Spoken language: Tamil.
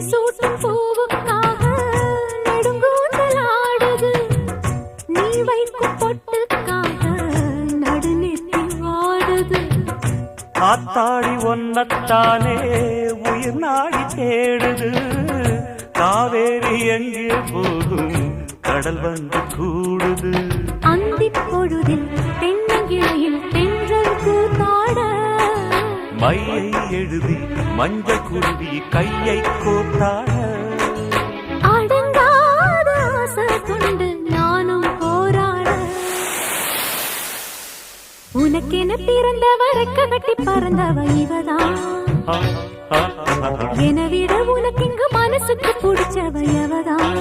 சூட்டும் பூவுக்காக நெடுங்கூந்தல் ஆடுது. நீ வைக்கும் பொட்டுக்காக நடுநெத்தி வாடுது. ஆத்தாடி ஒன்னத்தானே உயிர் நாடி தேடுது. காவேரி எங்கே போகும் கடல் வந்து கூடுது. அந்திப் பொழுதில் தென்னங்கிளையில் தென்றல் கூத்தாட மையை எழுதி மஞ்சள் குருவி கையை கோத்தாட அடங்காத ஆசை கொண்டு நானும் போராட. உனக்கென பிறந்தவ ரெக்க கட்டி பறந்தவ இவதான். என விட உனக்கு இங்கு மனசுக்கு பிடிச்சவ எவதான்.